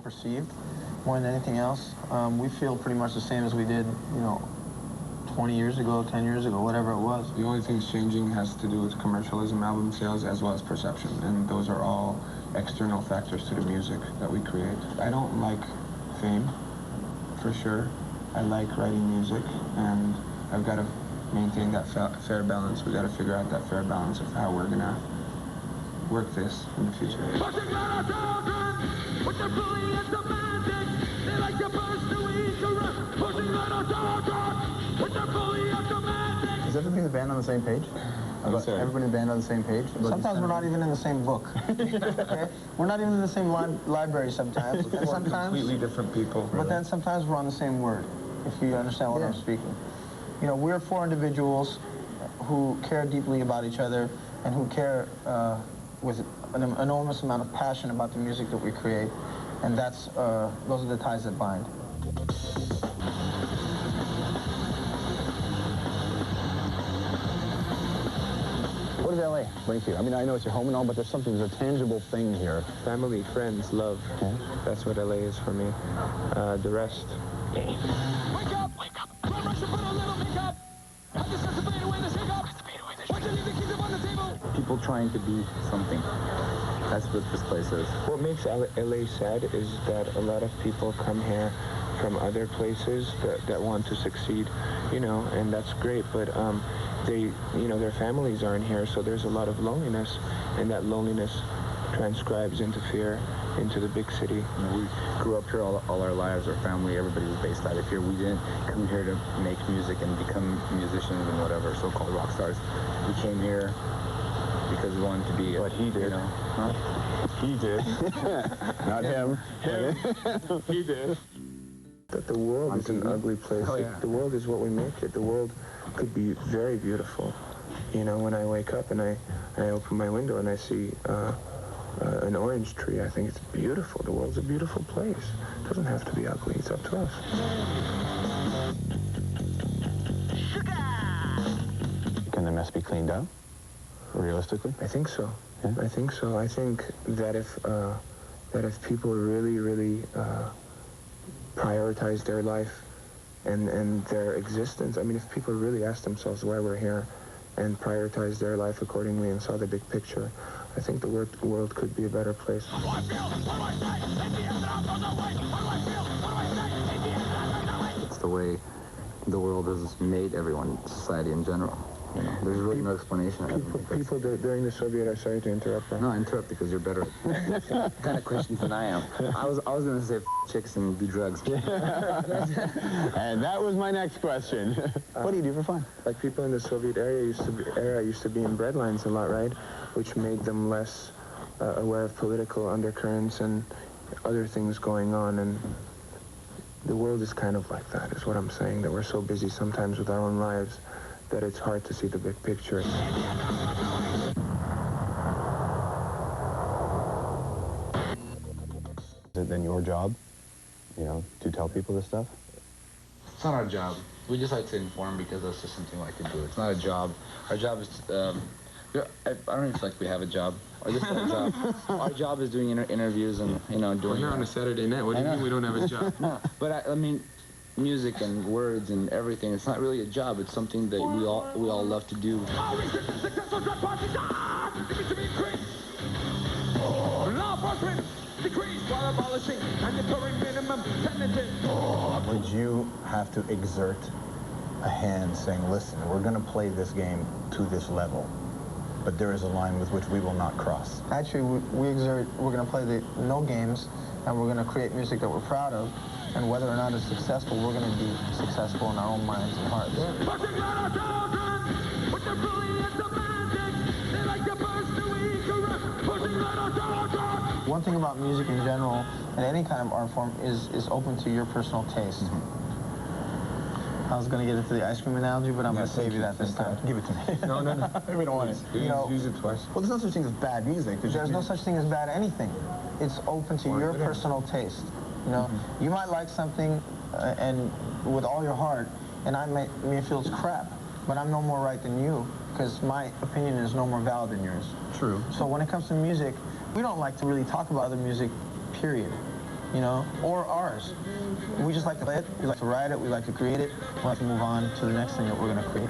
perceived more than anything else. We feel pretty much the same as we did, 20 years ago, 10 years ago, whatever it was. The only thing changing has to do with commercialism, album sales, as well as perception, and those are all external factors to the music that we create. I don't like fame, for sure. I like writing music, and I've got to maintain that fair balance. We've got to figure out that fair balance of how we're going to work this in the future. Is everybody in the band on the same page? Everybody in the band on the same page? Sometimes we're not even in the same book. Okay? We're not even in the same library sometimes. And sometimes completely different people. But then sometimes we're on the same word, if you understand what I'm speaking. We're four individuals who care deeply about each other and who care with an enormous amount of passion about the music that we create. And those are the ties that bind. What does LA bring to you? I mean, I know it's your home and all, but there's a tangible thing here. Family, friends, love. Okay. That's what LA is for me. The rest. Wake up! Wake up! Run, rush, and put a little makeup! I just have to fade away the shake-up! Why don't you leave the keys up on the table? People trying to be something. That's what this place is. What makes LA sad is that a lot of people come here from other places that want to succeed, and that's great, but their families aren't here, so there's a lot of loneliness, and that loneliness transcribes into fear, into the big city. We grew up here all our lives. Our family, everybody was based out of here. We didn't come here to make music and become musicians and whatever, so-called rock stars. We came here because we wanted to be. But he did. Huh? He did. Not him. He did. That the world is an ugly place. Oh, yeah. The world is what we make it. The world could be very beautiful. When I wake up and I open my window and I see an orange tree, I think it's beautiful. The world's a beautiful place. It doesn't have to be ugly. It's up to us. Can the mess be cleaned up, realistically? I think so. Yeah. I think so. I think that if people really, really prioritize their life and their existence, I mean, if people really ask themselves why we're here and prioritize their life accordingly and saw the big picture, I think the world could be a better place. It's the way the world has made everyone, society in general. There's really no explanation. People during the Soviet, I'm sorry to interrupt. No, I interrupt because you're better at kind of questions than I am. I was going to say chicks and do drugs. And that was my next question. What do you do for fun? Like people in the Soviet era used to be in breadlines a lot, right? Which made them less aware of political undercurrents and other things going on. And the world is kind of like that, is what I'm saying, that we're so busy sometimes with our own lives that it's hard to see the big picture. Is it then your job, to tell people this stuff? It's not our job. We just like to inform because that's just something we like to do. It's not a job. Our job is, I don't even feel like we have a job. Or this is our job. Our job is doing interviews and, doing... We're here on a Saturday night. What do you mean we don't have a job? No, but I mean, music and words and everything, it's not really a job. It's something that we all love to do. Would you have to exert a hand saying, listen, we're going to play this game to this level, but there is a line with which we will not cross? Actually, we're going to play the no games, and we're going to create music that we're proud of, and whether or not it's successful, we're going to be successful in our own minds and hearts. One thing about music in general, and any kind of art form, is open to your personal taste. I was going to get into the ice cream analogy, but I'm going to save you that this time. Give it to me. No. We don't want it. Use it twice. Well, there's no such thing as bad music. There's no such thing as bad anything. It's open to your personal taste. You might like something and with all your heart, and I may feel it's crap, but I'm no more right than you because my opinion is no more valid than yours. True. So when it comes to music, we don't like to really talk about other music, period. you know, or ours. We just like to play it, we like to write it, we like to create it, we like to move on to the next thing that we're going to create.